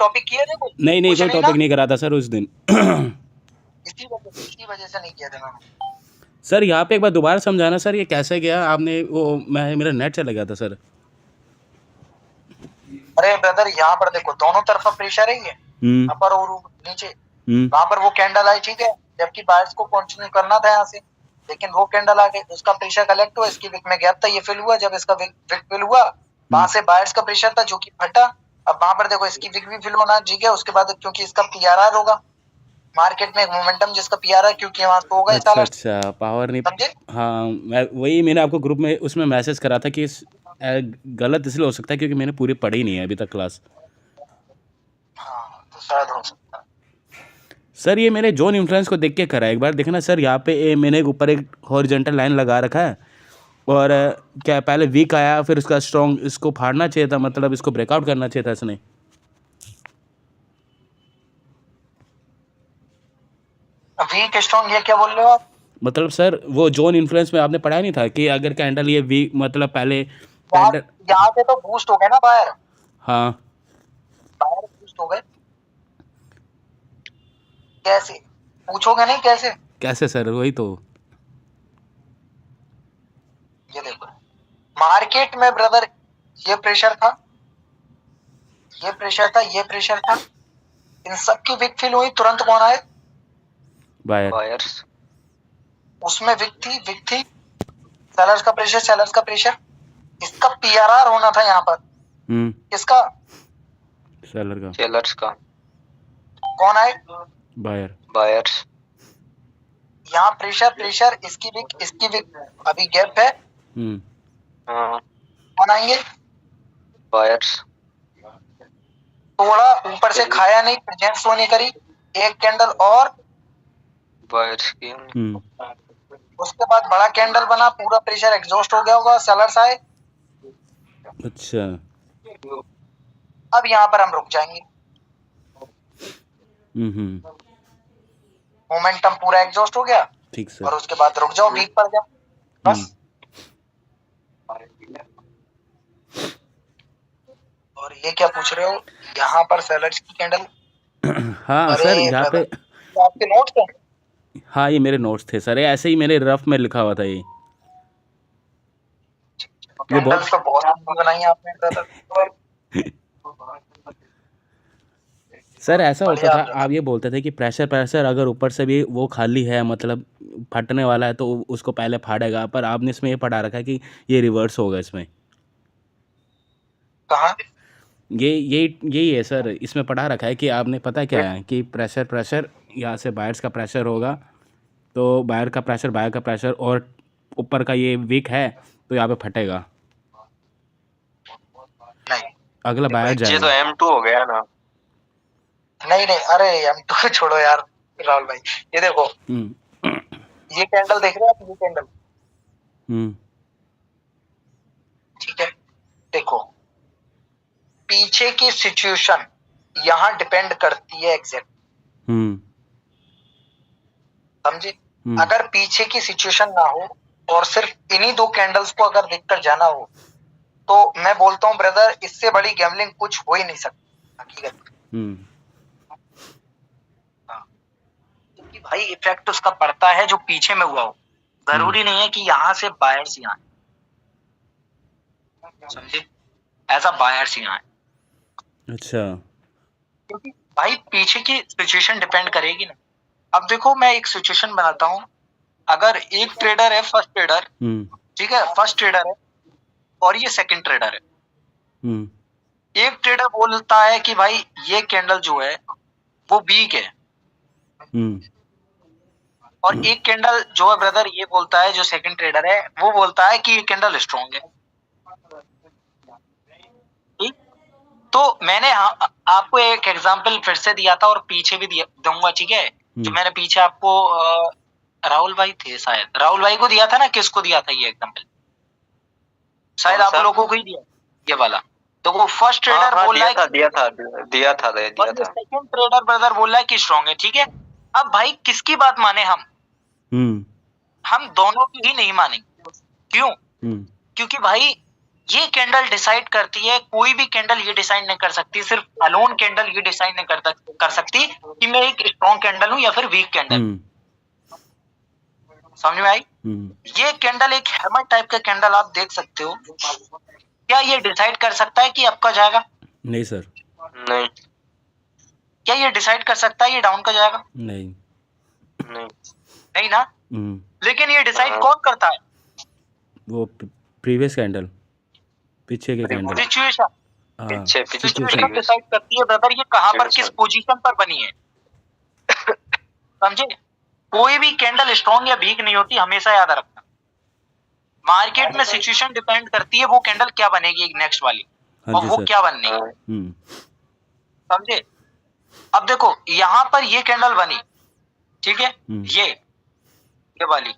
Topic किया था कुछ? नहीं नहीं, कुछ कोई नहीं टॉपिक ना, नहीं करा था सर उस दिन। इसी वजह से नहीं किया था मैंने। सर यहाँ पे एक बार दोबारा समझाना सर, ये कैसे गया आपने वो, मैं मेरा नेट चला गया था सर। अरे ब्रदर यहाँ पर देखो दोनों तरफा प्रेशर है ये, अपर और नीचे। वहां पर वो कैंडल आई, ठीक है, जबकि बायर्स को कंटिन्यू करना था यहाँ से, लेकिन वो कैंडल आ गई, उसका प्रेशर कलेक्ट हुआ, इसकी विक में गैप था, ये फिल हुआ। जब इसका विक फिल हुआ, वहां से बायर्स का प्रेशर था जो कि फटा। अब वहां पर देखो इसकी विक भी फिल होना, ठीक है, उसके बाद क्योंकि इसका पीआरआर होगा मार्केट में, एक मोमेंटम जिसका पीआरआर, क्योंकि वहां से होगा अच्छा अच्छा, पावर नहीं। समझे। हाँ, मैं वही, मैंने आपको ग्रुप में उसमें मैसेज करा था कि गलत इसलिए हो सकता है क्योंकि मैंने पूरी पढ़ी नहीं है अभी तक क्लास। हाँ तो शायद हो सकता है। सर ये मैंने जोन इन्फ्लुएंस को देख के करा है, एक बार देखना सर, यहाँ पे मैंने ऊपर एक हॉरिजॉन्टल लाइन लगा रखा है, और क्या पहले वीक आया, फिर उसका स्ट्रॉन्ग, इसको फाड़ना चाहिए था, मतलब इसको ब्रेकआउट करना चाहिए था इसने। वीक स्ट्रॉन्ग ये क्या बोल रहे हो आप? मतलब सर वो जोन इन्फ्लुएंस में आपने पढ़ा नहीं था कि अगर कैंडल ये वीक, मतलब पहले यहाँ कैंडल। यहाँ से तो बूस्ट हो गए ना बायर, हाँ। बायर बूस्ट हो गए। कैसे पूछोगे नहीं कैसे? कैसे सर, वही तो। ये देखो मार्केट में ब्रदर ये प्रेशर था, ये प्रेशर था, ये प्रेशर था, इन सब की विक फिल हुई, तुरंत कौन आए? बायर्स। उसमें विक थी, सेलर्स का प्रेशर, सेलर्स का प्रेशर, इसका पीआरआर होना था यहाँ पर। किसका? सेलर्स का। कौन आए? बायर्स। यहाँ प्रेशर, इसकी विक अभी गैप है, कौन आएंगे? बायर्स। थोड़ा ऊपर से खाया नहीं, प्रेजेंट शो नहीं करी, एक कैंडल और बायर्स की। उसके बाद बड़ा कैंडल बना, पूरा प्रेशर एग्जॉस्ट हो गया होगा, सेलर्स आए। अच्छा। अब यहाँ पर हम रुक जाएंगे, मोमेंटम पूरा एग्जॉस्ट हो गया, ठीक सर। और उसके बाद रुक जाओ, वीक पर जाओ, बस। और ये क्या पूछ रहे हो, यहाँ पर सेलर्स की कैंडल? हाँ सर, यहाँ पे आपके नोट्स हैं? हाँ, ये मेरे नोट्स थे सर, ये ऐसे ही मेरे रफ में लिखा हुआ था ये कैंडल्स तो बहुत बनाई आपने ब्रदर। सर ऐसा होता था, आप ये बोलते थे कि प्रेशर अगर ऊपर से भी वो खाली है, मतलब फटने वाला है, तो उसको पहले फाड़ेगा, पर आपने इसमें ये पढ़ा रखा है कि ये रिवर्स होगा इसमें। कहाँ? यही है सर, इसमें पढ़ा रखा है कि आपने, पता क्या है कि प्रेशर यहाँ से बायर्स का प्रेशर होगा, तो बायर का प्रेशर और ऊपर का ये वीक है, तो यहाँ पे फटेगा। नहीं, अगला बायर जाएगा। ये तो M2 हो गया ना। नहीं, अरे M2 छोड़ो यार राहुल भाई, ये देखो ये कैंडल देख रहे हो आप, ये कैंडल, ठीक है, देखो पीछे की सिचुएशन यहाँ डिपेंड करती है एग्जैक्ट, समझे। अगर पीछे की सिचुएशन ना हो और सिर्फ इन्हीं दो कैंडल्स को अगर देखकर जाना हो, तो मैं बोलता हूँ ब्रदर, इससे बड़ी गैम्बलिंग कुछ हो ही नहीं सकती हकीकत। क्योंकि भाई इफेक्ट उसका पड़ता है जो पीछे में हुआ हो, जरूरी नहीं है कि यहाँ से बायर्स यहाँ, समझे, ऐसा बायर्स यहाँ है। अच्छा। क्योंकि भाई पीछे की सिचुएशन डिपेंड करेगी ना। अब देखो मैं एक सिचुएशन बनाता हूँ, अगर एक ट्रेडर है, फर्स्ट ट्रेडर, ठीक है, फर्स्ट ट्रेडर है और ये सेकंड ट्रेडर है। एक ट्रेडर बोलता है कि भाई ये कैंडल जो है वो वीक है, और एक कैंडल जो है ब्रदर ये बोलता है, जो सेकंड ट्रेडर है वो बोलता है कि ये कैंडल स्ट्रॉन्ग है। ठीक, तो मैंने आपको एक एग्जांपल फिर से दिया था और पीछे भी दूंगा, ठीक है, जो मैंने पीछे आपको राहुल भाई थे शायद, राहुल भाई को दिया था ना, किसको दिया था ये एग्जांपल? शायद आप लोगों को ही दिया ये वाला। तो वो फर्स्ट ट्रेडर बोल रहा है, दिया था सेकंड ट्रेडर ब्रदर बोल रहा है कि स्ट्रॉन्ग है, ठीक है। अब भाई किसकी बात माने हम दोनों की ही नहीं मानेंगे। क्यों? क्योंकि भाई ये कैंडल डिसाइड करती है, कोई भी कैंडल ये डिसाइड नहीं कर सकती, सिर्फ अलोन कैंडल ये डिसाइड नहीं कर सकती कि मैं एक स्ट्रॉन्ग कैंडल हूं या फिर वीक कैंडल। समझ में आई? ये कैंडल एक हैमर टाइप का कैंडल आप देख सकते हो, क्या ये डिसाइड कर सकता है कि अप का जाएगा? नहीं सर। नहीं। क्या ये डिसाइड कर सकता है ये डाउन का जाएगा? नहीं। नहीं ना। लेकिन ये डिसाइड कौन करता है? वो प्रीवियस कैंडल, पीछे के कैंडल, सिचुएशन पीछे सिचुएशन डिसाइड करती है ब्रदर, ये कहां पर किस पोजीशन पर बनी है। समझे? कोई भी कैंडल स्ट्रॉन्ग या वीक नहीं होती, हमेशा याद रखना। मार्केट में सिचुएशन डिपेंड करती है वो कैंडल क्या बनेगी नेक्स्ट वाली, और वो क्या बननी है। समझे? अब देखो यहां पर ये कैंडल बनी, ठीक है, ये वाली,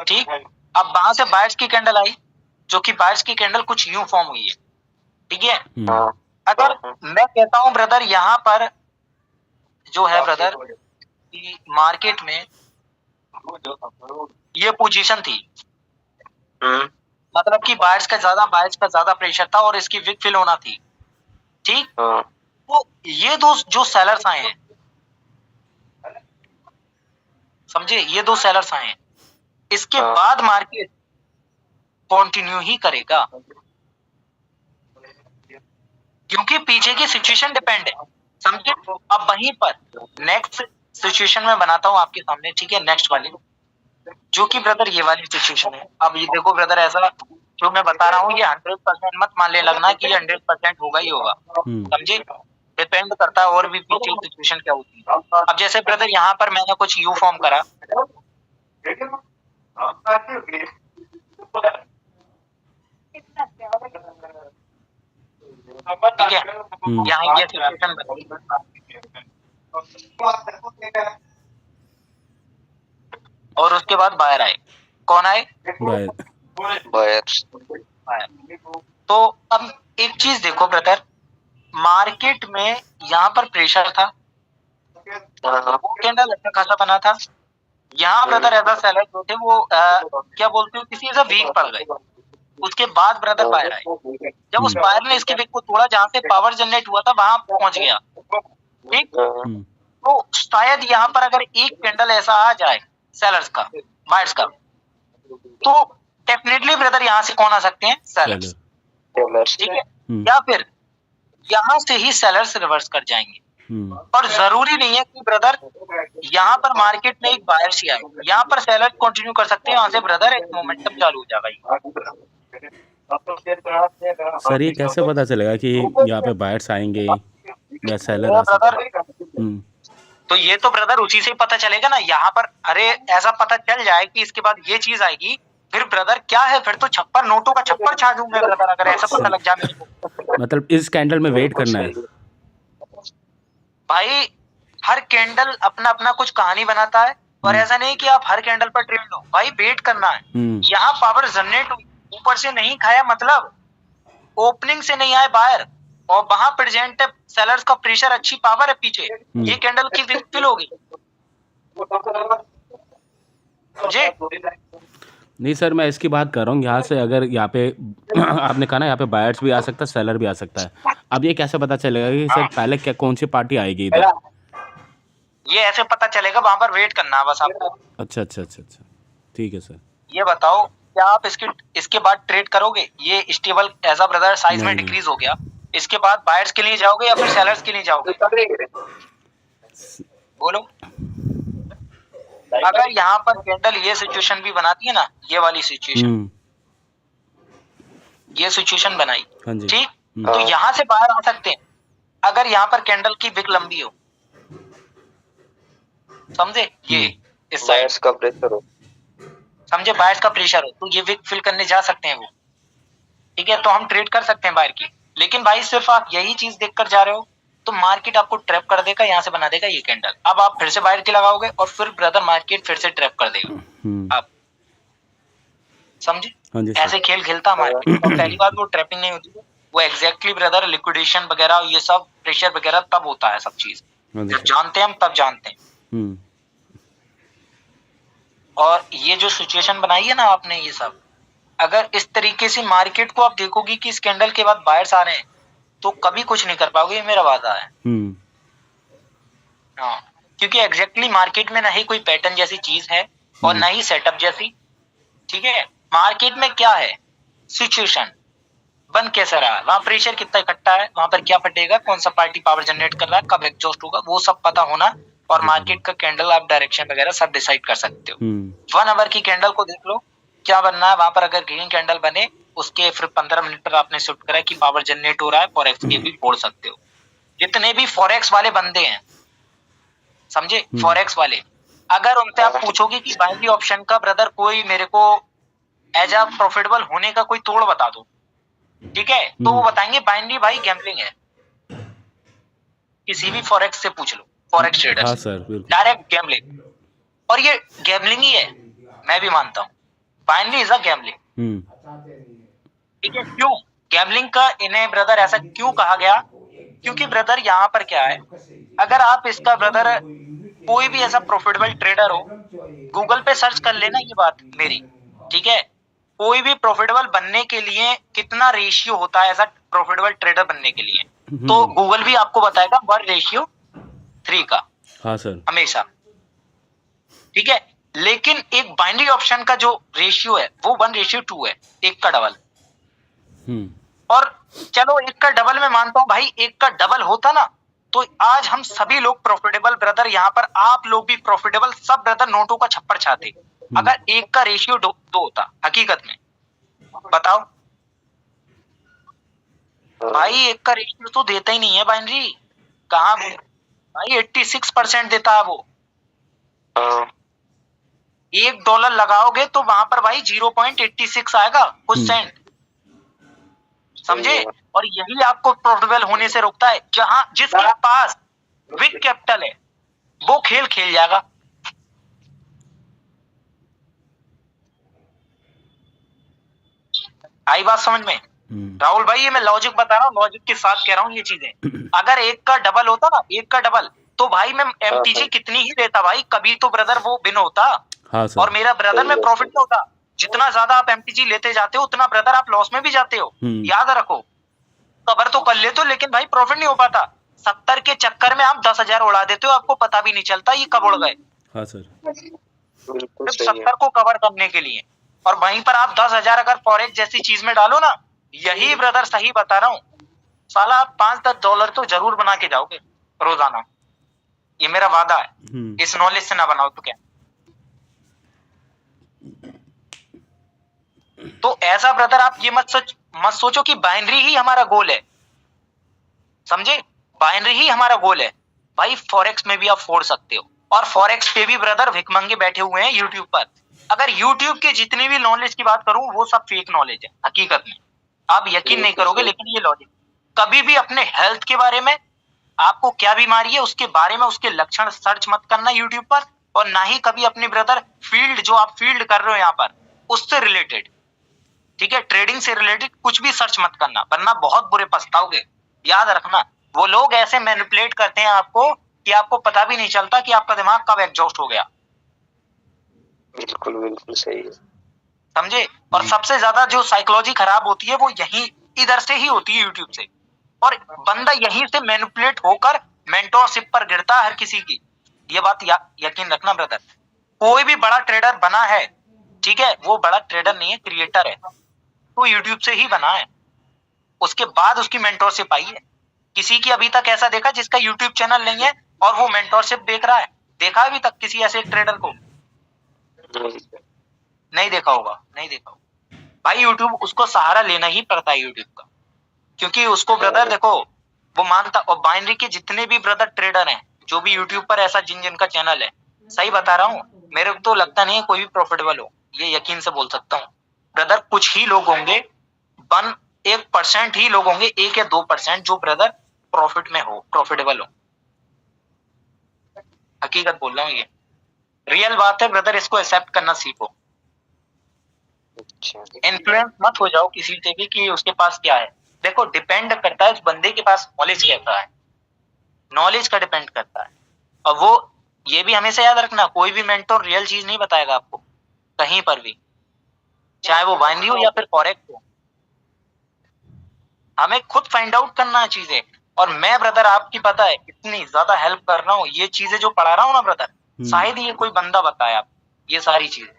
ठीक। अब वहां से बायर्स की कैंडल आई, जो कि बायर्स की कैंडल कुछ यूं फॉर्म हुई है, ठीक है। अगर मैं कहता हूं ब्रदर यहाँ पर जो है ब्रदर कि मार्केट में ये पोजीशन थी, मतलब कि बायर्स का ज्यादा प्रेशर था और इसकी विक फिल होना थी, ठीक। तो ये दो जो सेलर्स आए हैं, समझे, ये दो सेलर्स आए हैं, इसके बाद मार्केट कंटिन्यू ही करेगा, क्योंकि पीछे की सिचुएशन डिपेंड है। समझे? अब वहीं पर नेक्स्ट सिचुएशन में बनाता हूं आपके सामने, ठीक है, नेक्स्ट वाली, जो कि ब्रदर ये वाली सिचुएशन है। अब ये देखो ब्रदर, ऐसा जो मैं बता रहा हूँ ये 100% मत मान ले लगना कि ये 100% होगा ही होगा। समझे? डिपेंड करता है और भी पीछे सिचुएशन क्या होती है। अब जैसे ब्रदर यहाँ पर मैंने कुछ यू फॉर्म करा, ठीक है, यहाँ ये सिचुएशन बनी और उसके बाद बाहर आए, कौन आए? बायर। तो अब एक चीज देखो ब्रदर, मार्केट में यहाँ पर प्रेशर था, कैंडल अच्छा खासा बना था, यहाँ ब्रदर ऐसा सेलर जो थे वो क्या बोलते हो, किसी ऐसा वीक पड़ गए, उसके बाद ब्रदर बाहर आए। जब उस बायर ने इसके वीक को तोड़ा, जहाँ से पावर जनरेट हुआ था वहां पहुंच गया, ठीक। तो शायद यहाँ पर अगर एक कैंडल ऐसा आ जाए सेलर्स का, बायर्स का, तो डेफिनेटली ब्रदर यहाँ से कौन आ सकते हैं? सेलर्स, ठीक है। या फिर यहाँ से ही सेलर्स रिवर्स कर जाएंगे, और जरूरी नहीं है कि ब्रदर यहाँ पर मार्केट में एक बायर्स ही आए, यहाँ पर सेलर कंटिन्यू कर सकते हैं, वहां से ब्रदर एक मोमेंटम चालू हो जाएगा। सर ये कैसे पता चलेगा कि यहाँ पे बायर्स आएंगे या सेलर आ सकते हैं? तो ये तो ब्रदर उसी से पता चलेगा ना, यहाँ पर अरे ऐसा पता चल जाए कि इसके बाद ये चीज आएगी, फिर ब्रदर क्या है, फिर तो छप्पर नोटों का छप्पर छा दूंगा ब्रदर, अगर ऐसा पता लग जाए मेरे को। मतलब इस कैंडल में वेट करना है भाई, हर कैंडल अपना अपना कुछ कहानी बनाता है, और ऐसा नहीं कि आप हर कैंडल पर ट्रेड लो, भाई वेट करना है। यहाँ पावर जनरेट हुई, ऊपर से नहीं खाया, मतलब ओपनिंग से नहीं आए बाहर, और वहां प्रेजेंट है सेलर्स का प्रेशर, अच्छी पावर है पीछे, ये कैंडल की विक फिल होगी। नहीं सर, मैं इसकी बात कर रहा हूँ, यहाँ से अगर यहाँ पे आपने कहा ना यहाँ पे बायर्स भी आ सकता है, सेलर भी आ सकता है, अब ये कैसे पता चलेगा कि सर पहले क्या कौन सी पार्टी आएगी इधर? ये ऐसे पता चलेगा, वहां पर वेट करना है बस आपको। अच्छा, ठीक है सर। ये बताओ क्या आप इसके बाद ट्रेड करोगे? ये stable as a brother size में डिक्रीज हो गया, इसके बाद बायर्स के लिए जाओगे या फिर सेलर्स के लिए जाओगे? बोलो। अगर यहाँ पर कैंडल ये सिचुएशन भी बनाती है ना, ये वाली सिचुएशन, ये सिचुएशन बनाई, ठीक, तो यहाँ से बाहर आ सकते हैं अगर यहाँ पर कैंडल की विक लंबी हो, समझे, ये इस साइड का प्रेशर हो, समझे, बायर्स का प्रेशर हो, तो ये विक फिल करने जा सकते हैं वो, ठीक है, तो हम ट्रेड कर सकते हैं बायर की। लेकिन भाई सिर्फ आप यही चीज देखकर जा रहे हो तो मार्केट आपको ट्रैप कर देगा, यहाँ से बना देगा ये कैंडल, अब आप फिर से बायर की लगाओगे और फिर ब्रदर मार्केट फिर से ट्रैप कर देगा। आप समझे, ऐसे खेल खेलता मार्केट। तो पहली बात वो ट्रैपिंग नहीं होती, वो एग्जैक्टली ब्रदर लिक्विडेशन वगैरह ये सब प्रेशर वगैरह तब होता है, सब चीज जब जानते हैं हम, तब जानते हैं। और ये जो सिचुएशन बनाई है ना आपने, ये सब अगर इस तरीके से मार्केट को आप देखोगे कि इस कैंडल के बाद बायर्स आ रहे हैं, तो कभी कुछ नहीं कर पाओगे, ये मेरा वादा है। हाँ, क्योंकि एग्जैक्टली मार्केट में ना ही कोई पैटर्न जैसी चीज है और ना ही सेटअप जैसी। ठीक है, मार्केट में क्या है, सिचुएशन बन कैसा रहा, वहां प्रेशर कितना इकट्ठा है, वहां पर क्या फटेगा, कौन सा पार्टी पावर जनरेट कर रहा है, कब एग्जॉस्ट होगा, वो सब पता होना, और मार्केट का कैंडल आप डायरेक्शन वगैरह सब डिसाइड कर सकते हो। 1 आवर की कैंडल को देख लो क्या बनना है, वहां पर अगर ग्रीन कैंडल बने उसके फिर 15 मिनट पर आपने शिफ्ट करा कि पावर जनरेट हो रहा है, फॉरेक्स के भी फोड़ सकते हो। जितने भी फॉरेक्स वाले बंदे हैं, समझे, फॉरेक्स वाले, अगर उनसे आप पूछोगे कि बाइनरी ऑप्शन का ब्रदर कोई मेरे को एज अ प्रॉफिटेबल होने का कोई तोड़ बता दो, ठीक है, तो वो बताएंगे बाइनरी भाई गैम्बलिंग है। किसी भी फॉरेक्स से पूछ लो, फॉरेक्स ट्रेडर से, डायरेक्ट गैम्बलिंग, और ये गैम्बलिंग ही है, मैं भी मानता हूँ बाइनरी इज अ गैम्बलिंग। ठीक है, क्यों गैम्बलिंग का इन्हें ब्रदर ऐसा क्यों कहा गया, क्योंकि ब्रदर यहाँ पर क्या है, अगर आप इसका ब्रदर कोई भी ऐसा प्रॉफिटेबल ट्रेडर हो, गूगल पे सर्च कर लेना ये बात मेरी, ठीक है, कोई भी प्रॉफिटेबल बनने के लिए कितना रेशियो होता है ऐसा प्रॉफिटेबल ट्रेडर बनने के लिए, तो गूगल भी आपको बताएगा 1:3 का। हाँ सर, हमेशा। ठीक है, लेकिन एक बाइनरी ऑप्शन का जो रेशियो है वो 1:2 है, एक का डबल। और चलो एक का डबल मैं मानता हूं भाई, एक का डबल होता ना तो आज हम सभी लोग प्रॉफिटेबल ब्रदर, यहाँ पर आप लोग भी प्रॉफिटेबल, सब ब्रदर नोटों का छप्पर छाते, अगर एक का रेशियो 2 होता हकीकत में, बताओ भाई, एक का रेशियो तो देता ही नहीं है बाइनरी, कहाँ भाई 86% देता है वो। $1 लगाओगे तो वहां पर भाई 0.86 आएगा, कुछ सेंट, समझे, और यही आपको प्रॉफिटेबल होने से रोकता है। जहां जिसके पास बिग कैपिटल है वो खेल खेल जाएगा। आई बात समझ में राहुल भाई, ये मैं लॉजिक बता रहा हूँ, लॉजिक के साथ कह रहा हूँ ये चीजें। अगर एक का डबल होता ना, एक का डबल, तो भाई मैं एमटीजी कितनी ही देता भाई, कभी तो ब्रदर वो बिन होता। हाँ सर। और मेरा ब्रदर में प्रॉफिट में होता। जितना ज्यादा आप एमटीजी लेते जाते हो उतना ब्रदर आप लॉस में भी जाते हो, याद रखो। कवर तो कर लेते हो लेकिन भाई प्रॉफिट नहीं हो पाता। 70 के चक्कर में आप 10,000 उड़ा देते हो, आपको पता भी नहीं चलता ये कब उड़ गए। हाँ सर, 70 को कवर करने के लिए, और वहीं पर आप 10,000 अगर फॉरेक्स जैसी चीज में डालो ना, यही ब्रदर सही बता रहा हूँ, साला आप $5-10 तो जरूर बना के जाओगे रोजाना, ये मेरा वादा है। इस नॉलेज से ना बनाओ तो क्या। तो ऐसा ब्रदर आप ये मत सोचो कि बाइनरी ही हमारा गोल है, समझे, बाइनरी ही हमारा गोल है भाई। फॉरेक्स में भी आप फोड़ सकते हो, और फॉरेक्स पे भी ब्रदर भिखमंगे बैठे हुए हैं यूट्यूब पर। अगर यूट्यूब के जितनी भी नॉलेज की बात करूं वो सब फेक नॉलेज है हकीकत में, आप यकीन नहीं करोगे, लेकिन ये लॉजिक, कभी भी अपने हेल्थ के बारे में, आपको क्या बीमारी है उसके बारे में उसके लक्षण सर्च मत करना यूट्यूब पर, और ना ही कभी अपने ब्रदर फील्ड जो आप फील्ड कर रहे हो यहाँ पर उससे रिलेटेड, ठीक है, ट्रेडिंग से रिलेटेड कुछ भी सर्च मत करना, वरना बहुत बुरे पछताओगे। याद रखना, वो लोग ऐसे मैनिपुलेट करते हैं आपको कि आपको पता भी नहीं चलता कि आपका दिमाग कब एग्जॉस्ट हो गया। बिल्कुल बिल्कुल सही है, समझे। और सबसे ज्यादा जो साइकोलॉजी खराब होती है वो यही इधर से ही होती है, यूट्यूब से, और बंदा यहीं से मैनिपुलेट होकर मेंटोरशिप पर गिरता है हर किसी की। ये बात यकीन रखना ब्रदर, कोई भी बड़ा ट्रेडर बना है, ठीक है, वो बड़ा ट्रेडर नहीं है, क्रिएटर है, वो यूट्यूब से ही बना है, उसके बाद उसकी मेंटोरशिप आई है। किसी की अभी तक ऐसा देखा जिसका यूट्यूब चैनल नहीं है और वो मेंटोरशिप देख रहा है? देखा अभी तक किसी ऐसे ट्रेडर को? नहीं देखा होगा, नहीं देखा होगा भाई। यूट्यूब उसको सहारा लेना ही पड़ता है यूट्यूब का, क्योंकि उसको ब्रदर देखो वो मानता। और बाइनरी के जितने भी ब्रदर ट्रेडर हैं जो भी यूट्यूब पर ऐसा जिनका चैनल है, सही बता रहा हूँ, मेरे को तो लगता नहीं है कोई भी प्रॉफिटेबल हो, ये यकीन से बोल सकता हूँ ब्रदर। कुछ ही लोग होंगे, 1% ही लोग होंगे, 1 या 2% जो ब्रदर प्रॉफिट में हो, प्रॉफिटेबल हो। हकीकत बोल रहा हूँ, ये रियल बात है ब्रदर, इसको एक्सेप्ट करना सीखो। इन्फ्लुएंस मत हो जाओ किसी से भी कि उसके पास क्या है। देखो डिपेंड करता है उस बंदे के पास नॉलेज कैसा है, नॉलेज का डिपेंड करता है। और वो ये भी हमेशा याद रखना, कोई भी मेंटोर रियल चीज नहीं बताएगा आपको, कहीं पर भी, चाहे वो बाइनरी हो या फिर फॉरेक्स हो, हमें खुद फाइंड आउट करना है चीजें। और मैं ब्रदर आपकी पता है इतनी ज्यादा हेल्प कर रहा हूँ, ये चीजें जो पढ़ा रहा हूँ ना ब्रदर, शायद ये कोई बंदा बताए आप ये सारी चीजें।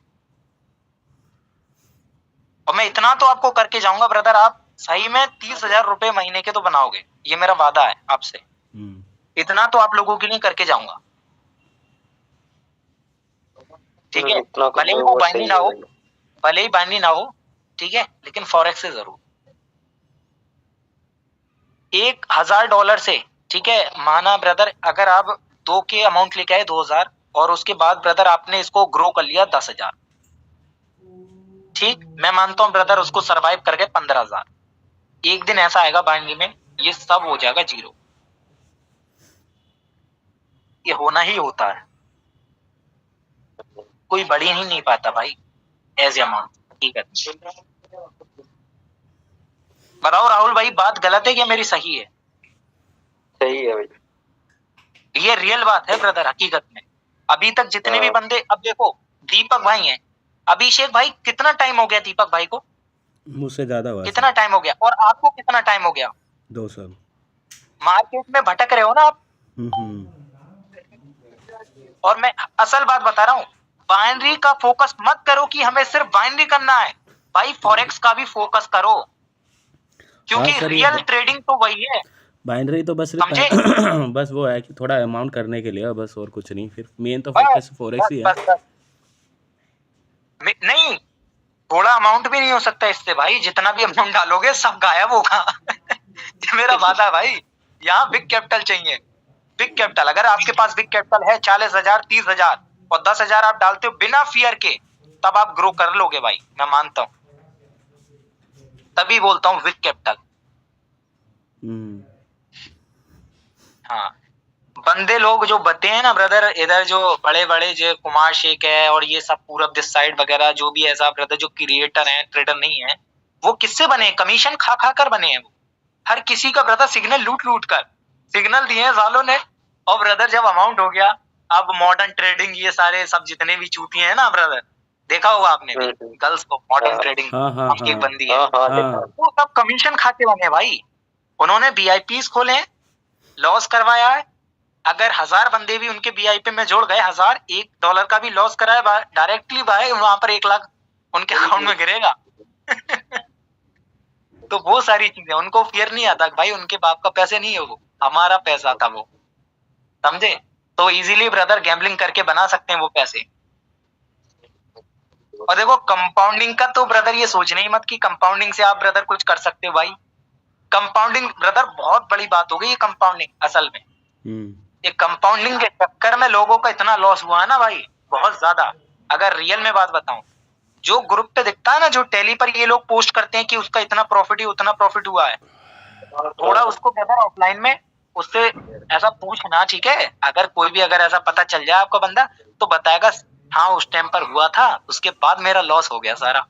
और मैं इतना तो आपको करके जाऊंगा ब्रदर, आप सही में 30,000 रुपए महीने के तो बनाओगे, ये मेरा वादा है आपसे। इतना तो आप लोगों के लिए करके जाऊंगा, ठीक है। भले ही वो बाइनरी ना हो, भले ही बाइनरी ना हो, ठीक है, लेकिन फॉरेक्स से जरूर। $1,000 से, ठीक है, माना ब्रदर अगर आप 2 के अमाउंट लेके आए 2,000, और उसके बाद ब्रदर आपने इसको ग्रो कर लिया 10,000, ठीक, मैं मानता हूँ ब्रदर उसको सरवाइव करके 15,000। एक दिन ऐसा आएगा बाइनरी में ये सब हो जाएगा जीरो। ये होना ही होता है, कोई बढ़ ही नहीं पाता भाई एज अमाउंट, ठीक है। बताओ राहुल भाई, बात गलत है क्या मेरी सही है? सही है भाई, ये रियल बात है ब्रदर, हकीकत में। अभी तक जितने भी बंदे, अब देखो दीपक भाई हैं, अभिषेक भाई कितना टाइम हो गया दीपक भाई को? मुझसे ज्यादा हुआ कितना टाइम हो गया? और आपको कितना टाइम हो गया? 2 साल। मार्केट में भटक रहे हो ना आप। और मैं असल बात बता रहा हूँ, बाइनरी का फोकस मत करो कि हमें सिर्फ बाइनरी करना है, भाई फॉरेक्स का भी फोकस करो, क्योंकि रियल ट्रेडिंग तो वही है। बाइनरी तो बस समझे? बस वो है कि थोड़ा अमाउंट करने के लिए, बस और कुछ नहीं। फिर मेन तो फोकस फॉरेक्स ही है। बस। नहीं, थोड़ा अमाउंट भी नहीं हो सकता इससे भाई, जितना भी अमाउंट डालोगे सब गायब होगा। ये मेरा वादा है भाई, यहाँ बिग कैपिटल चाहिए, बिग कैपिटल। अगर आपके पास बिग कैपिटल है 40,000, 30,000 और 10,000 आप डालते हो बिना फियर के, तब आप ग्रो कर लोगे भाई, मैं मानता हूँ। तभी बोलता हूँ बिग कैपिटल। हाँ, बंदे लोग जो बते हैं ना ब्रदर, इधर जो बड़े बड़े जो कुमार शेख है और ये सब पूरब दिस साइड वगैरह जो भी ऐसा ब्रदर जो क्रिएटर हैं, ट्रेडर नहीं है, वो किससे बने? कमीशन खा खा कर बने हैं वो। हर किसी का ब्रदर सिग्नल लूट लूट कर सिग्नल दिए हैं सालों ने। और ब्रदर जब अमाउंट हो गया, अब मॉडर्न ट्रेडिंग ये सारे सब जितने भी चूतिए हैं ना ब्रदर, देखा होगा आपने भी गर्ल्स को मॉडर्न ट्रेडिंग एक बंदी है, वो सब कमीशन खा के बने भाई। उन्होंने VIPs खोले, लॉस करवाया है। अगर 1000 बंदे भी उनके VIP में जोड़ गए, $1 का भी लॉस कराया डायरेक्टली भाई, वहां पर 1 लाख उनके अकाउंट में गिरेगा। तो वो सारी चीजें उनको फियर नहीं आता भाई, उनके बाप का पैसे नहीं है वो, हमारा पैसा था वो, समझे? तो इजीली ब्रदर गैम्बलिंग करके बना सकते हैं वो पैसे। और देखो कंपाउंडिंग का तो ब्रदर ये सोचने ही मत कि कंपाउंडिंग से आप ब्रदर कुछ कर सकते हो भाई। कंपाउंडिंग ब्रदर बहुत बड़ी बात हो गई, ये कंपाउंडिंग असल में। ये कंपाउंडिंग के चक्कर में लोगों का इतना लॉस हुआ है ना भाई, बहुत ज्यादा। अगर रियल में बात बताऊं, जो ग्रुप पे दिखता है ना, जो टेली पर ये लोग पोस्ट करते हैं कि उसका इतना प्रॉफिट ही उतना प्रॉफिट हुआ है, थोड़ा उसको ब्रदर ऑफलाइन में उससे ऐसा पूछना, ठीक है? अगर कोई भी अगर ऐसा पता चल जाए आपका बंदा, तो बताएगा हाँ उस टाइम पर हुआ था, उसके बाद मेरा लॉस हो गया सारा।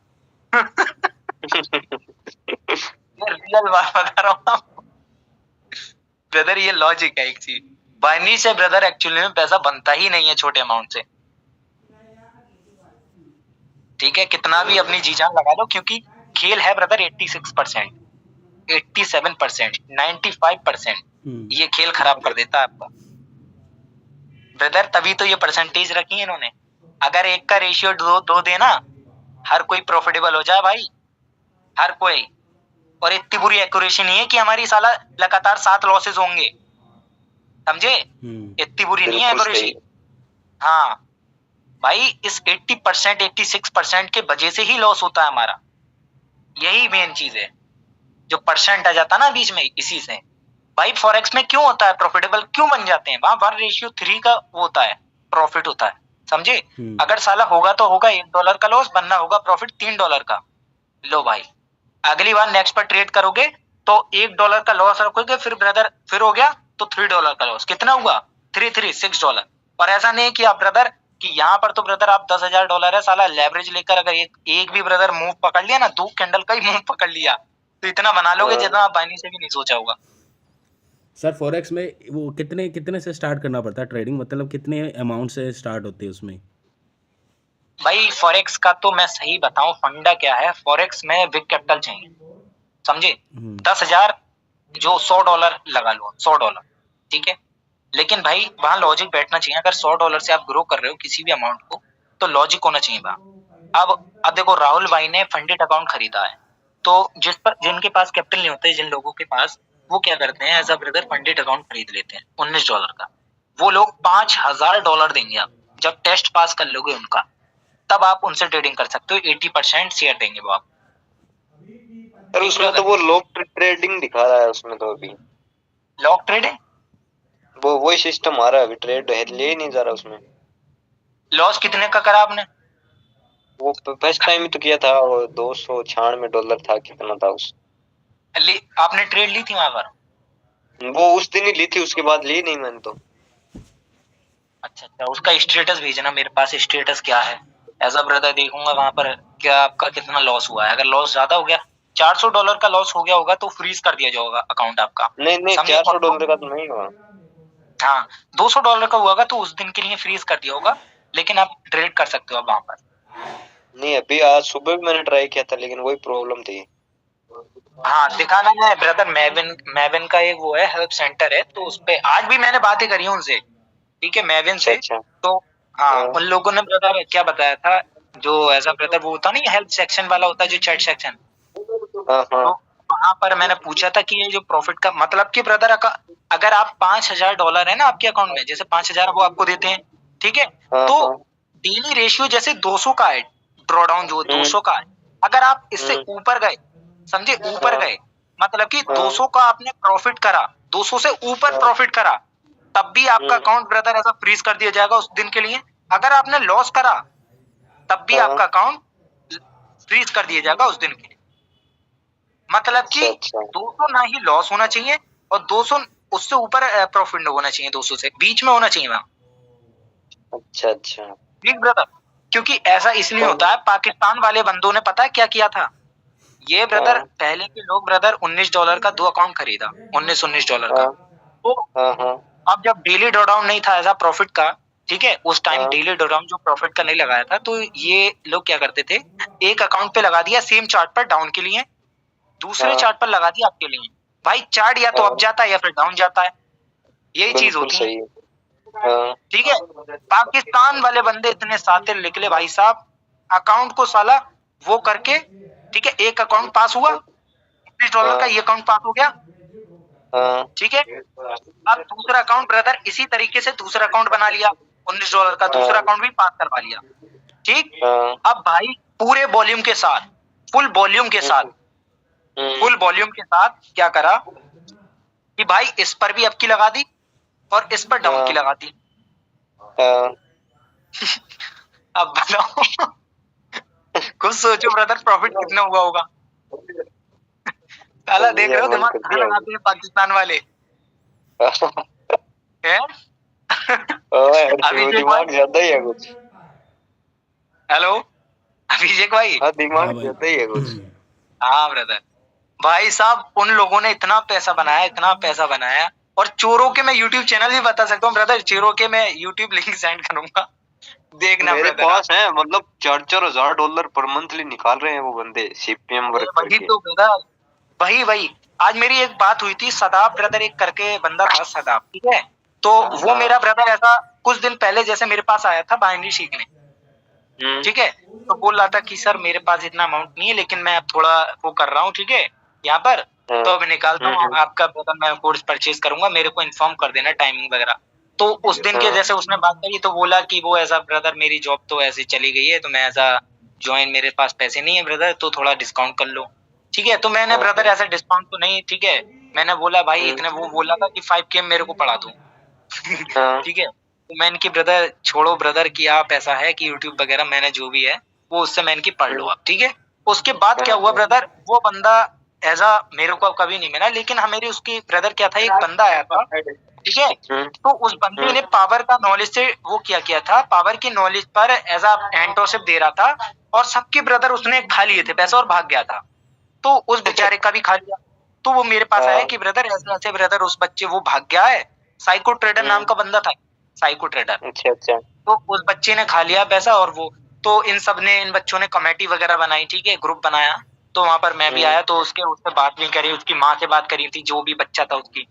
ये रियल बात बता रहा हूँ ब्रदर, ये लॉजिक है एक चीज। बाइनरी से ब्रदर एक्चुअली में पैसा बनता ही नहीं है छोटे अमाउंट से, ठीक है? कितना भी अपनी जी जान लगा लो, क्योंकि खेल है ब्रदर 86%, 87%, 95%। ये खेल खराब कर देता है आपका ब्रदर। तभी तो ये परसेंटेज रखी है इन्होंने। अगर 1 का रेशियो 2 देना, हर कोई प्रॉफिटेबल हो जाए भाई, हर कोई। और इतनी बुरी एक्यूरेसी नहीं है कि हमारी साला लगातार 7 लॉसेस होंगे, समझे? इतनी बुरी नहीं है एक्यूरेसी। हाँ भाई, इस 80%, 86% के वजह से ही लॉस होता है हमारा। यही मेन चीज है, जो परसेंट आ जाता है ना बीच में, इसी से। भाई फॉरेक्स में क्यों होता है प्रॉफिटेबल, क्यों बन जाते हैं? वहां 1:3 का वो होता है, प्रॉफिट होता है, समझे? अगर साला होगा तो होगा $1 का लॉस, बनना होगा प्रॉफिट $3 का। लो भाई, अगली बार नेक्स्ट पर ट्रेड करोगे तो $1 का लॉस रखोगे, फिर ब्रदर फिर हो गया तो $3 का लॉस। कितना हुआ? $6 और ऐसा नहीं कि आप ब्रदर कि यहाँ पर तो ब्रदर आप $10,000 है, साला लेवरेज लेकर अगर एक भी ब्रदर मूव पकड़ लिया ना, 2 कैंडल का ही मूव पकड़ लिया, तो इतना बना लोगे जितना आप बाइनरी से भी नहीं सोचा होगा। सर फॉरेक्स में वो कितने से स्टार्ट करना पड़ता है ट्रेडिंग, मतलब कितने अमाउंट से स्टार्ट होती है उसमें? भाई फॉरेक्स का तो मैं सही बताऊं, फंडा क्या है, फॉरेक्स में बिग कैपिटल चाहिए, समझे। 10,000 जो $100 लगा लो, $100, ठीक है। लेकिन भाई वहां लॉजिक बैठना चाहिए। अगर $100 से आप ग्रो कर रहे हो किसी भी अमाउंट को, तो लॉजिक होना चाहिए वहां। अब देखो, राहुल भाई ने फंडेड अकाउंट खरीदा है, तो जिनके पास कैपिटल नहीं होते, जिन लोगों के पास, वो क्या करते हैं, as a brother funded account खरीद लेते हैं $19 का। वो लोग $5,000 देंगे आप, जब टेस्ट पास कर लोगे उनका, तब आप उनसे ट्रेडिंग कर सकते हो। 80% शेयर देंगे वो आप। पर उसमें तो वो लॉक ट्रेडिंग दिखा रहा है उसमें तो अभी। लॉक ट्रेडिंग वो वही सिस्टम आ रहा है अभी, ट्रेड है ले ही नहीं जा रहा उसमें। लॉस कितने का करा आपने? वो फर्स्ट टाइम ही तो किया था, वो $296 था, कितना था उस। आपने ट्रेड ली थी वहां पर? वो उस दिन ही ली थी, उसके बाद ली नहीं मैंने तो। अच्छा, उसका स्टेटस भेजना मेरे पास, स्टेटस क्या है, एज अ ब्रदर देखूंगा वहां पर क्या आपका कितना लॉस हुआ है। अगर लॉस ज्यादा हो गया, $400 का लॉस हो गया होगा, तो फ्रीज कर दिया जाएगा अकाउंट आपका। नहीं $400 का तो नहीं हुआ। हाँ, $200 का हुआ होगा तो उस दिन के लिए फ्रीज कर दिया होगा, लेकिन आप ट्रेड कर सकते हो अब वहां पर। नहीं, अभी आज सुबह भी मैंने ट्राई किया था, लेकिन वही प्रॉब्लम थी। हाँ, दिखाना है ब्रदर। मैविन का एक वो है, हेल्प सेंटर है, तो उस पे आज भी मैंने बातें करी उनसे, ठीक है, मैविन से। अच्छा। तो हाँ, उन लोगों ने ब्रदर क्या बताया था, जो एज अ ब्रदर वो होता नहीं, हेल्प सेक्शन वाला होता है, जो चैट सेक्शन, तो वहां पर मैंने पूछा था कि ये जो प्रॉफिट का मतलब कि ब्रदर, अगर आप $5,000 है ना आपके अकाउंट में, जैसे 5,000 वो आपको देते हैं, ठीक है, तो डेली रेशियो जैसे 200 का है, ड्रॉडाउन जो 200 का है, अगर आप इससे ऊपर गए, समझे, ऊपर गए, मतलब कि 200 का आपने प्रॉफिट करा, 200 से ऊपर प्रॉफिट करा, तब भी आपका अकाउंट ब्रदर ऐसा फ्रीज कर दिया जाएगा उस दिन के लिए। अगर आपने लॉस करा, तब भी आपका अकाउंट फ्रीज कर दिया जाएगा उस दिन के लिए। मतलब कि 200 ना ही लॉस होना चाहिए, और 200 उससे ऊपर प्रॉफिट होना चाहिए, 200 से बीच में होना चाहिए वहां। अच्छा अच्छा, ठीक ब्रदर, क्योंकि ऐसा इसलिए होता है, पाकिस्तान वाले बंदों ने पता है क्या किया था, ये ब्रदर पहले के लोग ब्रदर $19 का 2 अकाउंट खरीदा, $19 का। तो अब जब डेली ड्रॉडाउन नहीं था ऐसा प्रॉफिट का, ठीक है, उस टाइम डेली ड्रॉडाउन जो प्रॉफिट का नहीं लगाया था, तो ये लोग क्या करते थे, एक अकाउंट पे लगा दिया सेम चार्ट पर डाउन के लिए, दूसरे चार्ट पर लगा दिया आपके लिए। भाई चार्ट या तो अप जाता है या फिर डाउन जाता है, यही चीज होती है, ठीक है। पाकिस्तान वाले बंदे इतने सातिर निकले भाई साहब, अकाउंट को साला वो करके, ठीक है, एक अकाउंट पास हुआ $19 का, ये अकाउंट पास हो गया, ठीक है। अब दूसरा अकाउंट ब्रदर इसी तरीके से दूसरा अकाउंट बना लिया, $19 का दूसरा अकाउंट भी पास करवा लिया, ठीक। अब भाई पूरे वॉल्यूम के साथ, फुल वॉल्यूम के साथ, फुल वॉल्यूम के साथ क्या करा कि भाई इस पर भी अप की लगा दी और इस पर डाउन की लगा दी। अब बताओ, खुद सोचो ब्रदर, प्रॉफिट कितना हुआ होगा। साला देख रहे हो दिमाग कहाँ लगाते हैं पाकिस्तान वाले हैं। अभिषेक दिमाग ज्यादा ही है कुछ। हेलो अभिषेक भाई। दिमाग ज्यादा ही है कुछ। हाँ ब्रदर, भाई साहब उन लोगों ने इतना पैसा बनाया, इतना पैसा बनाया, और चोरों के मैं यूट्यूब चैनल भी बता सकता हूँ ब्रदर, चोरों के मैं यूट्यूब लिंक सेंड करूंगा, देखना मेरे ब्रदर। पास है, मतलब $4,000 पर मंथली निकाल रहे हैं वो बंदे, सीपीएम वर्क वही करके। तो ब्रदर, वही आज मेरी एक बात हुई थी, सदाब ब्रदर एक करके बंदा था, सदाब, ठीक है, तो वो मेरा ब्रदर ऐसा कुछ दिन पहले जैसे मेरे पास आया था बाइनरी सीखने, ठीक है, तो बोल रहा था कि सर मेरे पास इतना अमाउंट नहीं है, लेकिन मैं अब थोड़ा वो कर रहा हूँ, ठीक है, यहाँ पर, तो अब निकालता हूँ आपका ब्रदर, मैं कोर्स परचेज करूंगा, मेरे को इन्फॉर्म कर देना टाइमिंग वगैरह। तो उस दिन के जैसे उसने बात करी, तो बोला कि वो ऐसा ब्रदर मेरी जॉब तो ऐसे चली गई है, तो मैं ऐसा ज्वाइन, मेरे पास पैसे नहीं है ब्रदर, तो थोड़ा डिस्काउंट कर लो, ठीक है। तो मैंने ब्रदर ऐसा डिस्काउंट तो नहीं, ठीक है, मैंने बोला भाई इतने, वो बोला था कि 5K मेरे को पढ़ा दो ठीक है। तो मैं इनकी ब्रदर छोड़ो ब्रदर कि आप ऐसा है कि यूट्यूब वगैरह मैंने जो भी है वो उससे मैं इनकी पढ़ लो आप, ठीक है। उसके बाद क्या हुआ ब्रदर, वो बंदा ऐसा मेरे को कभी नहीं मिला, लेकिन हमारी उसकी ब्रदर क्या था, एक बंदा आया था, ठीक है, तो उस बंदे ने पावर का नॉलेज से वो किया था, पावर की नॉलेज पर एज एंटरशिप दे रहा था, और सबके ब्रदर उसने खा लिए थे पैसा और भाग गया था, तो उस बेचारे का भी खा लिया। तो वो मेरे पास आया कि ब्रदर ऐसे ऐसे ब्रदर उस बच्चे वो भाग गया है, साइको ट्रेडर नाम का बंदा था, साइको ट्रेडर। अच्छा अच्छा। तो उस बच्चे ने खा लिया पैसा, और वो तो इन सब ने, इन बच्चों ने कमेटी वगैरह बनाई, ठीक है, ग्रुप बनाया, तो वहां पर मैं भी आया, तो उससे बात भी करी, उसकी माँ से बात करी थी, जो भी बच्चा था उसकी,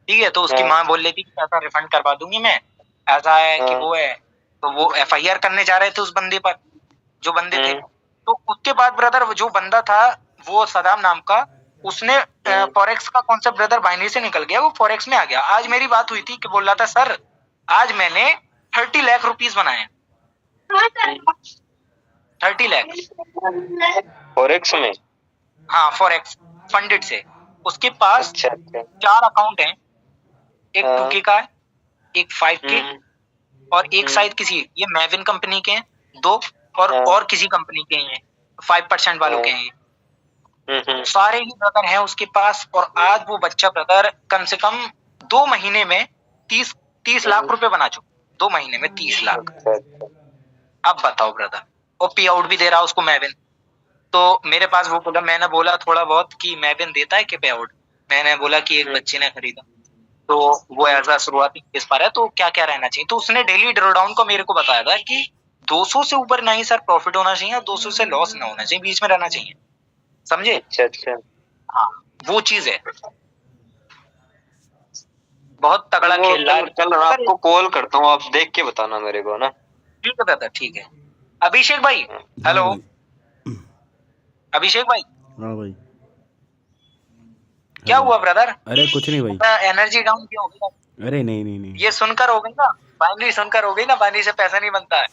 ठीक है, तो उसकी माँ बोल रही थी कि पैसा रिफंड करवा दूंगी मैं, ऐसा है कि वो है, तो वो FIR करने जा रहे थे उस बंदे पर, जो बंदे थे। तो उसके बाद ब्रदर जो बंदा था वो सदाम नाम का, उसने फॉरेक्स का कॉन्सेप्ट ब्रदर बाइनरी से निकल गया, वो फॉरेक्स में आ गया। आज मेरी बात हुई थी कि बोल रहा था सर आज मैंने 30 लाख रुपीस बनाए, 30 लाख फॉरेक्स में। हाँ फॉरेक्स फंडेड से। उसके पास अच्छा अच्छा 4 अकाउंट हैं, एक 2K का है, एक 5K और एक शायद किसी ये मैविन कंपनी के हैं 2 और किसी कंपनी के हैं 5% वालों के हैं, सारे ही ब्रदर हैं उसके पास। और आज वो बच्चा ब्रदर कम से कम 2 महीने में 30 लाख रुपए बना चुका, 2 महीने में 30 लाख। अब बताओ ब्रदर, और पे आउट भी दे रहा उसको मैविन। तो मेरे पास वो बोला, मैंने बोला थोड़ा बहुत कि मैविन देता है कि पे आउट, मैंने बोला कि एक बच्चे ने खरीदा, तो वो ऐसा शुरुआती केस पर है, तो क्या क्या रहना चाहिए। तो उसने डेली ड्रॉडाउन को मेरे को बताया था कि 200 से ऊपर नहीं सर प्रॉफिट होना चाहिए, 200 से लॉस ना होना चाहिए, बीच में रहना चाहिए, समझे। अच्छा अच्छा हाँ वो चीज है, बहुत तगड़ा खेल रहा है। कल आपको कॉल करता हूँ, आप देख के बताना मेरे को ना। ठीक है दादा, ठीक है। अभिषेक भाई, हेलो अभिषेक भाई। हाँ भाई। क्या हुआ ब्रदर? अरे कुछ नहीं भाई। एनर्जी डाउन क्यों हो गई? अरे नहीं नहीं नहीं ये सुनकर हो गई ना, बाइनरी सुनकर हो गई ना, बाइनरी से पैसा नहीं बनता है।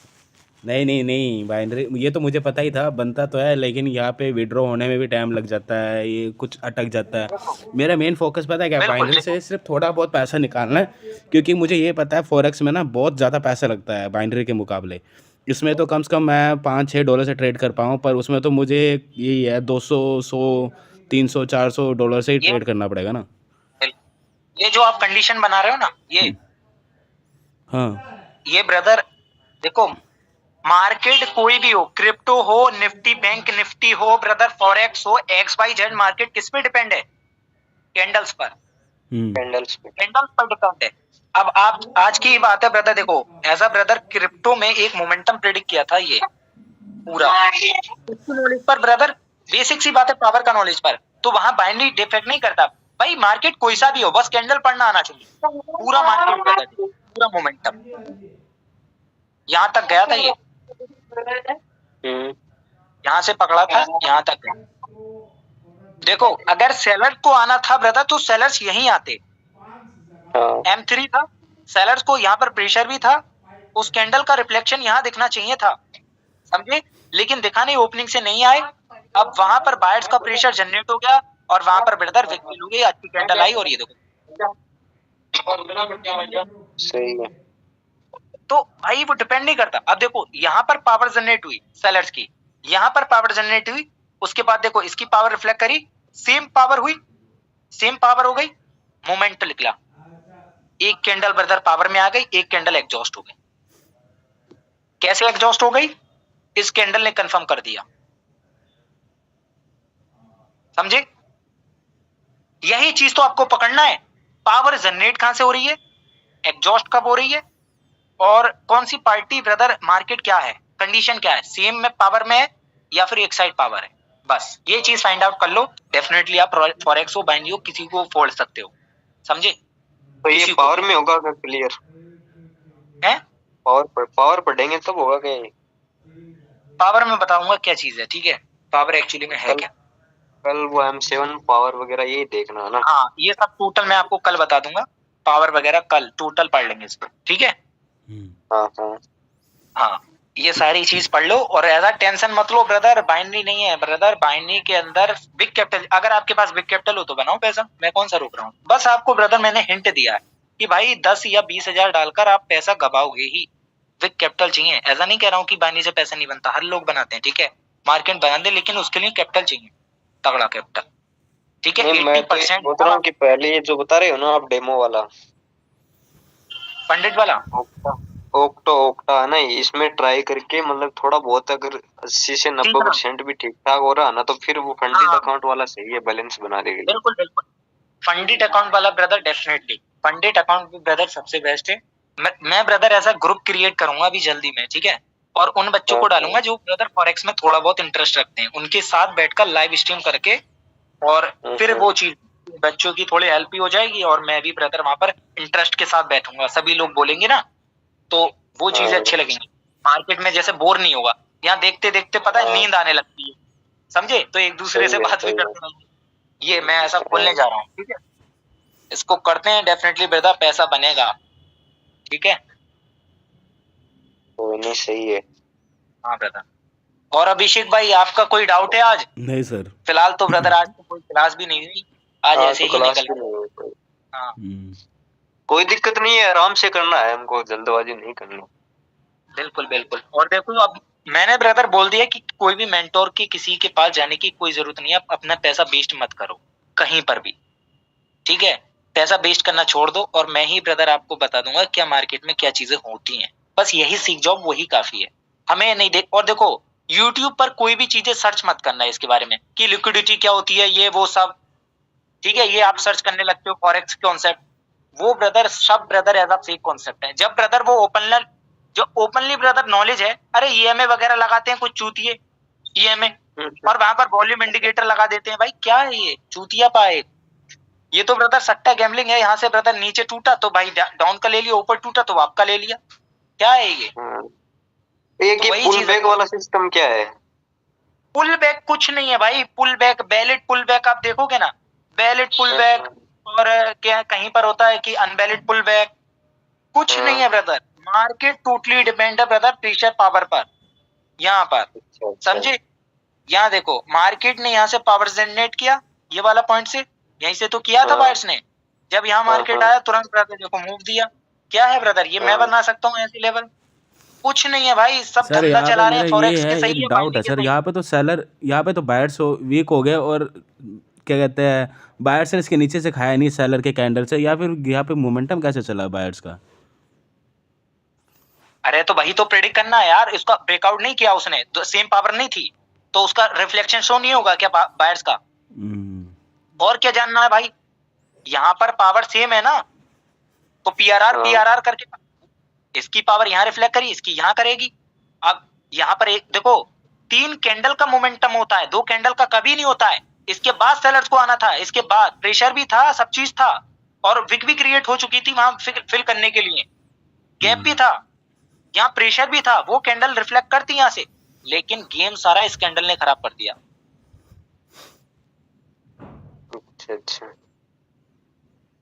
नहीं नहीं नहीं बाइनरी ये तो मुझे पता ही था, बनता तो है, लेकिन यहाँ पे विड्रॉ होने में भी टाइम लग जाता है, ये कुछ अटक जाता है। मेरा मेन फोकस पता है क्या, बाइनरी से सिर्फ थोड़ा बहुत पैसा निकालना है, क्योंकि मुझे ये पता है फॉरेक्स में ना बहुत ज़्यादा पैसा लगता है बाइनरी के मुकाबले। इसमें तो कम से कम मैं $5-6 से ट्रेड कर पाऊँ, पर उसमें तो मुझे यही है 200 100 300 400 डॉलर से ही ट्रेड करना पड़ेगा ना। ये जो आप कंडीशन बना रहे हो ना, ये हाँ ये ब्रदर देखो, मार्केट कोई भी हो, क्रिप्टो हो, निफ्टी बैंक निफ्टी हो ब्रदर, फॉरेक्स हो, XYZ मार्केट किस पे डिपेंड है? कैंडल्स पर, कैंडल्स पर डिपेंड है। अब आप आज की बात है ब्रदर, देखो एज अ ब्रदर क्रिप्टो में एक मोमेंटम प्रेडिक्ट किया था ये पूरा नॉलेज पर ब्रदर, बेसिक सी बात है पावर का नॉलेज पर, तो वहां बाइनरी डिफेक्ट नहीं करता भाई, मार्केट कोई सा भी हो, बस कैंडल पढ़ना आना चाहिए, पूरा मार्केट ब्रदर, पूरा मोमेंटम यहाँ तक गया था ये, यहाँ से पकड़ा था यहाँ तक। देखो अगर सेलर को आना था ब्रदर तो सेलर्स यहीं आते, M3 था, सेलर्स को यहाँ पर प्रेशर भी था, उस कैंडल का रिफ्लेक्शन यहाँ दिखना चाहिए था, समझे, लेकिन दिखा नहीं, ओपनिंग से नहीं आए। अब वहां पर बायर्स का प्रेशर जनरेट हो गया और वहां पर ब्रदर विक्ट्री हो गई, अच्छी कैंडल आई, और ये देखो सही है। तो भाई वो डिपेंड नहीं करता। अब देखो यहाँ पर पावर जनरेट हुई सेलर्स की, यहाँ पर पावर जनरेट हुई, उसके बाद देखो इसकी पावर रिफ्लेक्ट करी, सेम पावर हुई, सेम पावर हो गई, मोमेंट निकला, एक कैंडल ब्रदर पावर में आ गई, एक कैंडल एग्जॉस्ट हो गई। कैसे एग्जॉस्ट हो गई? इस कैंडल ने कंफर्म कर दिया, समझे। यही चीज तो आपको पकड़ना है, पावर जनरेट कहां से हो रही है, एग्जॉस्ट कब हो रही है, और कौन सी पार्टी ब्रदर, मार्केट क्या है, कंडीशन क्या है, सेम में पावर में है या फिर एक साइड पावर है, बस ये चीज फाइंड आउट कर लो, डेफिनेटली आप फॉरेक्स हो, बाइनरी हो, किसी को फोड़ सकते हो, समझे। तो ये पावर में होगा क्या क्लियर है? पावर पढ़ेंगे तब होगा क्या? पावर में बताऊंगा क्या चीज है, ठीक है, पावर एक्चुअली में है क्या। कल वो M7 पावर वगैरह ये देखना है ना। हाँ ये सब टोटल मैं आपको कल बता दूंगा, पावर वगैरह कल टोटल पढ़ लेंगे इस पर, ठीक है। हाँ हाँ हाँ ये सारी चीज पढ़ लो, और ऐसा टेंशन मत लो ब्रदर, बाइनरी नहीं है ब्रदर, बाइनरी के अंदर बिग कैपिटल, अगर आपके पास बिग कैपिटल हो तो बनाओ पैसा, मैं कौन सा रोक रहा हूँ, बस आपको ब्रदर मैंने हिंट दिया है कि भाई 10 या 20 हजार डालकर आप पैसा गवाओगे ही, बिग कैपिटल चाहिए। ऐसा नहीं कह रहा हूँ कि बाइनरी से पैसा नहीं बनता, हर लोग बनाते हैं, ठीक है, मार्केट बना दे, लेकिन उसके लिए कैपिटल चाहिए, तगड़ा कैपिटल, ठीक है। 80% बोल रहा हूँ कि पहले ये जो बता रहे हो ना आप डेमो वाला पंडित वाला ओक्टा है ना, इसमें ट्राई करके मतलब थोड़ा बहुत अगर 80 से 90% भी ठीक ठाक हो रहा है ना, तो फिर वो फंडेड अकाउंट वाला सही है, बैलेंस बना देगी। बिल्कुल बिल्कुल, फंडेड अकाउंट वाला ब्रदर डेफिनेटली, फंडेड अकाउंट भी ब्रदर सबसे बेस्ट है। मैं ब्रदर ऐसा ग्रुप क्रिएट करूंगा अभी जल्दी में, ठीक है, और उन बच्चों को डालूंगा जो ब्रदर फॉरेक्स में थोड़ा बहुत इंटरेस्ट रखते हैं, उनके साथ बैठकर लाइव स्ट्रीम करके, और फिर वो चीज बच्चों की थोड़ी हेल्प भी हो जाएगी और मैं भी ब्रदर वहां पर इंटरेस्ट के साथ बैठूंगा, सभी लोग बोलेंगे ना तो वो चीजें अच्छी लगेंगी। मार्केट में जैसे बोर नहीं होगा, यहाँ देखते देखते पता है नींद आने लगती है, समझे, तो एक दूसरे से बात भी करते रहेंगे। ये मैं ऐसा खोलने जा रहा हूँ, ठीक है, इसको करते हैं डेफिनेटली ब्रदर, पैसा बनेगा, ठीक है। कोई नहीं, सही है। हाँ ब्रदर। और अभिषेक भाई आपका कोई डाउट है आज? नहीं सर। फिलहाल तो ब्रदर आज तो कोई क्लास भी नहीं हुई, आज ऐसे तो ही क्लास निकल। भी नहीं हुई। हाँ कोई दिक्कत नहीं है, आराम से करना है हमको, जल्दबाजी नहीं करनी। बिल्कुल बिल्कुल। और देखो अब मैंने ब्रदर बोल दिया कि कोई भी मेंटोर की किसी के पास जाने की कोई जरूरत नहीं है, आप अपना पैसा वेस्ट मत करो कहीं पर भी, ठीक है, पैसा वेस्ट करना छोड़ दो, और मैं ही ब्रदर आपको बता दूंगा क्या मार्केट में क्या चीजें होती हैं, बस यही सीख जाओ, वही काफी है, हमें नहीं देख। और देखो यूट्यूब पर कोई भी चीजें सर्च मत करना इसके बारे में कि लिक्विडिटी क्या होती है, ये वो सब, ठीक है, ये आप सर्च करने लगते हो फॉरेक्स कॉन्सेप्ट, वो ब्रदर सब brother as a fake concept है। जब ब्रदर वो ओपनली ब्रदर नॉलेज है, अरे ईएमए वगैरह लगाते हैं कुछ चूतिए ईएमए, और वहां पर वॉल्यूम इंडिकेटर लगा देते हैं, भाई क्या है ये चूतिया पाए, ये तो ब्रदर सट्टा गैम्बलिंग है। यहाँ से ब्रदर नीचे टूटा तो भाई डाउन का ले लिया, ऊपर टूटा तो आपका ले लिया, क्या है ये? तो पुल बैक वाला सिस्टम क्या है? पुल बैक कुछ नहीं है भाई, pull back valid pull back आप देखोगे ना, वैलिड पुल बैक, और क्या कहीं पर होता है कि अनवैलिड पुल बैक, कुछ नहीं है ब्रदर, मार्केट टोटली डिपेंड है ब्रदर प्रेशर पावर पर, यहाँ पर समझे। यहाँ देखो मार्केट ने यहाँ से पावर जनरेट किया, ये वाला पॉइंट से, यहीं से तो किया था बायर्स ने, जब यहाँ मार्केट आया तुरंत ब्रदर देखो मूव दिया, क्या है ब्रदर, ये मैं बना सकता हूँ ऐसी लेवल, कुछ नहीं है भाई, सब धंधा चला रहे हैं फॉरेक्स के, सही है। डाउट है सर, यहाँ पे तो सेलर, यहाँ पे तो बायर्स वीक हो गए, और क्या कहते हैं बायर्स ने इसके नीचे से खाया नहीं सेलर के कैंडल से, या फिर यहाँ पे मोमेंटम कैसे चला बायर्स का? अरे तो वही तो प्रेडिक्ट करना है यार, इसका ब्रेकआउट नहीं किया उसने, तो सेम पावर नहीं थी तो उसका रिफ्लेक्शन शो नहीं होगा क्या बायर्स का? और क्या जानना है भाई, यहाँ पर पावर सेम है ना, तो पीआरआर करके इसकी पावर यहाँ रिफ्लेक्ट करी, इसकी यहाँ करेगी। अब यहाँ पर एक देखो 3 कैंडल का मोमेंटम होता है, 2 कैंडल का कभी नहीं होता है। इसके बाद सेलर्स को आना था, इसके बाद प्रेशर भी था, सब चीज था, और विक भी क्रिएट हो चुकी थी वहां फिल करने के लिए, गैप भी था, यहाँ प्रेशर भी था, वो कैंडल रिफ्लेक्ट करती यहाँ से, लेकिन गेम सारा इस कैंडल ने खराब कर दिया। अच्छा।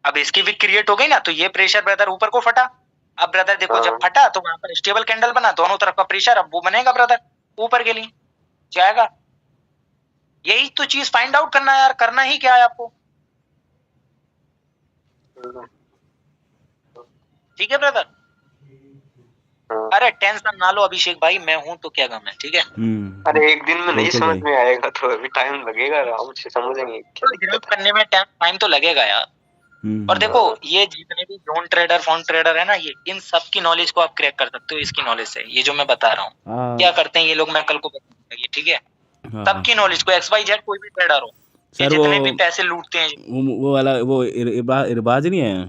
अब इसकी विक क्रिएट हो गई ना, तो ये प्रेशर ब्रदर ऊपर को फटा। अब ब्रदर देखो जब फटा तो वहां पर स्टेबल कैंडल बना, दोनों तरफ का प्रेशर अब वो बनेगा ब्रदर ऊपर के लिए जाएगा। यही तो चीज फाइंड आउट करना है यार, करना ही क्या है आपको, ठीक है ब्रदर। अरे टेंशन ना लो अभिषेक भाई, मैं हूं तो क्या गम है, ठीक है। अरे एक दिन में नहीं समझ में आएगा तो अभी टाइम लगेगा, आराम से समझेंगे। करने में टाइम तो लगेगा यार। और देखो ये जितने भी जोन ट्रेडर फॉन्ट ट्रेडर है ना, ये इन सब की नॉलेज को आप क्रैक कर सकते हो इसकी नॉलेज से, ये जो मैं बता रहा हूँ क्या करते हैं ये लोग, मैं कल को बताऊंगा, ठीक है। सबकी नॉलेज को XYZ कोई भी ट्रेडर हो, ये जितने भी पैसे लूटते हैं, वो वाला वो इरबाज नहीं है,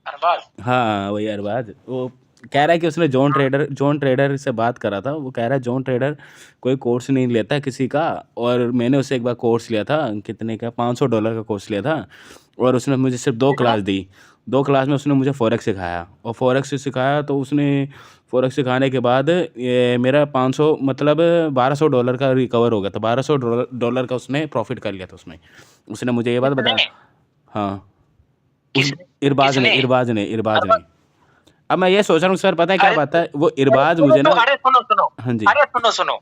अरबाज, हाँ वही अरबाज, वो कह रहा है कि उसने जॉन ट्रेडर से बात करा था, वो कह रहा है जॉन ट्रेडर कोई कोर्स नहीं लेता किसी का, और मैंने उससे एक बार कोर्स लिया था, कितने का, $500 का कोर्स लिया था, और उसने मुझे सिर्फ 2 क्लास दी, 2 क्लास में उसने मुझे फॉरेक्स सिखाया, और फॉरेक्स सिखाया तो उसने फॉरेक्स सिखाने के बाद ये मेरा 500 मतलब $1200 का रिकवर हो गया था, $1200 का उसने प्रॉफिट कर लिया था उसने मुझे ये बात बताया। हाँ इरबाज ने। अब मैं ये सोच रहा हूँ सर, पता है क्या बात है, वो इरबाज मुझे ना, अरे सुनो, हाँ जी, अरे सुनो,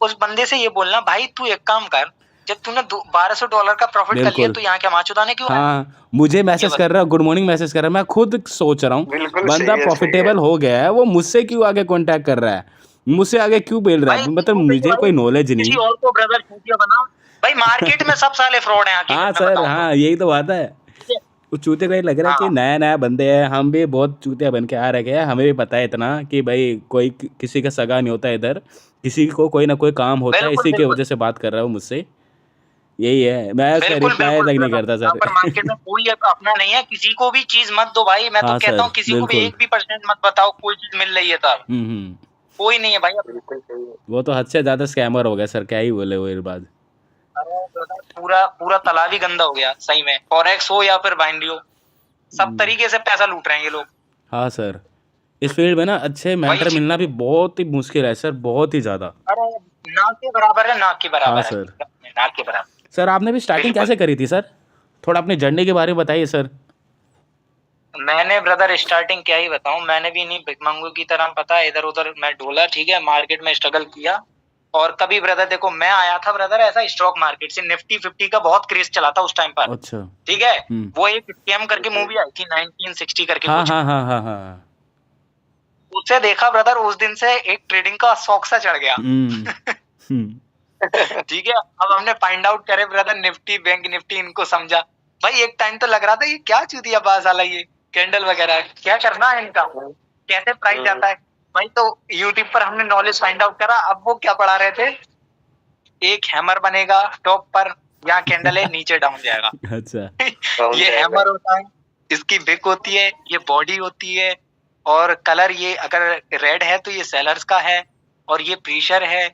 उस बंदे से ये बोलना भाई तू एक काम कर, जब तूने $1200 का प्रॉफिट कर लिया तो यहाँ क्या माचुदाने क्यों? हाँ मुझे मैसेज कर रहा है, गुड मॉर्निंग मैसेज कर रहा है, मैं खुद सोच रहा हूँ बंदा प्रॉफिटेबल हो गया है, वो मुझसे क्यों आगे कांटेक्ट कर रहा है, मुझसे आगे क्यों बोल रहा है, मतलब मुझे कोई नॉलेज नहीं। और को ब्रदर चूतिया बना भाई, मार्केट में सब साले फ्रॉड हैं। हाँ सर, हाँ यही तो बात है, उस चूते को ये लग रहा है कि नया बंदे हैं, हम भी बहुत चूतिया बन के आ रहे हैं, हमें भी पता है इतना कि भाई कोई किसी का सगा नहीं होता इधर, किसी को कोई ना कोई काम होता है, इसी की वजह से बात कर रहा हूँ मुझसे, यही है, मैं उसका बिल्कुल रिप्लाई बिल्कुल तक नहीं brother, करता यहाँ सर। पर मार्केट में कोई अपना नहीं है, किसी को भी चीज मत दो भाई, मैं तो हाँ कहता सर, हूँ किसी को भी बिल्कुल। 1% मत बताओ कोई चीज मिल रही है तो हम्म। कोई नहीं है भाई। बिल्कुल सही है। वो तो हद से ज्यादा स्कैमर हो गया सर, क्या ही बोले वो इस बात। अरे brother, पूरा पूरा तालाब ही गंदा हो गया सही में, फॉरेक्स हो या फिर बाइनरी हो, सब तरीके से पैसा लूट रहे हैं ये लोग। हाँ सर, इस फील्ड में ना अच्छे वही मेंटर चीज, मिलना भी बहुत ही मुश्किल है सर, बहुत ही ज्यादा। अरे ना के बराबर है, ना के हाँ बराबर है, सर। ना के बराबर। सर आपने भी स्टार्टिंग बिल्कुल, कैसे करी थी सर? थोड़ा अपनी जर्नी के बारे में बताइए सर। मैंने ब्रदर स्टार्टिंग क्या ही बताऊं, मैंने भी नहीं भिखमंगू की तरह पता है इधर उधर मैं ढोला, ठीक है, मार्केट में स्ट्रगल किया। और कभी ब्रदर देखो, मैं आया था ब्रदर ऐसा स्टॉक मार्केट से, निफ्टी 50 का बहुत क्रेज चला था उस टाइम पर, अच्छा। ठीक है। हम्म। वो एक स्कैम करके मूवी आई थी 1960 करके हाँ कुछ, हाँ हाँ हाँ हाँ। उसे देखा ब्रदर, उस दिन से एक ट्रेडिंग का शौक सा चढ़ गया। ठीक है, अब हमने फाइंड आउट करे ब्रदर, निफ्टी, बैंक निफ्टी, इनको समझा। भाई एक टाइम तो लग रहा था ये क्या चूतिया बाज वाला, ये कैंडल वगैरह क्या करना है इनका, कैसे प्राइस जाता है। भाई तो यूट्यूब पर हमने नॉलेज फाइंड आउट करा, अब वो क्या पढ़ा रहे थे, एक हैमर बनेगा टॉप पर, यहाँ कैंडल है नीचे डाउन जाएगा। अच्छा। ये हैमर होता है, इसकी विक होती है, ये बॉडी होती है, और कलर ये अगर रेड है तो ये सेलर्स का है, और ये प्रेशर है,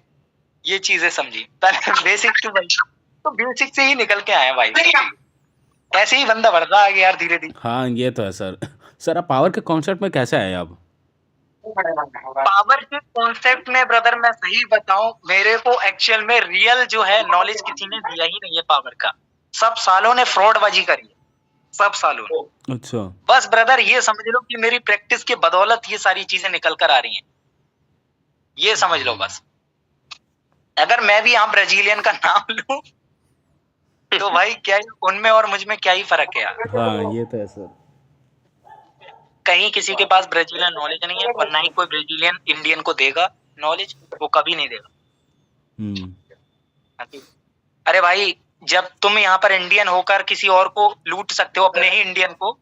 ये चीजें समझी। बेसिक टू भाई, तो बेसिक से ही निकल के आए भाई, ऐसे ही बंदा बढ़ता आ गया यार धीरे धीरे। हाँ ये तो है सर। सर आप पावर के कॉन्सेप्ट में कैसे आए आप? पावर के कॉन्सेप्ट में ब्रदर मैं सही बताऊं, मेरे को एक्चुअल में रियल जो है नॉलेज किसी ने दिया ही नहीं है पावर का, सब सालों ने फ्रॉडबाजी करी है, सब सालों ने। अच्छा। बस ब्रदर ये समझ लो कि मेरी प्रैक्टिस के बदौलत ये सारी चीजें निकल कर आ रही हैं, ये समझ लो बस। अगर मैं भी यहाँ ब्राजीलियन का नाम लूं तो भाई क्या उनमें और मुझ में क्या ही फर्क है यार। हाँ ये तो है सर। कहीं किसी के पास ब्राजीलियन नॉलेज नहीं है, और ना ही कोई ब्राजीलियन इंडियन को देगा नॉलेज, वो कभी नहीं देगा। अरे भाई जब तुम यहाँ पर इंडियन होकर किसी और को लूट सकते हो, अपने ही इंडियन को,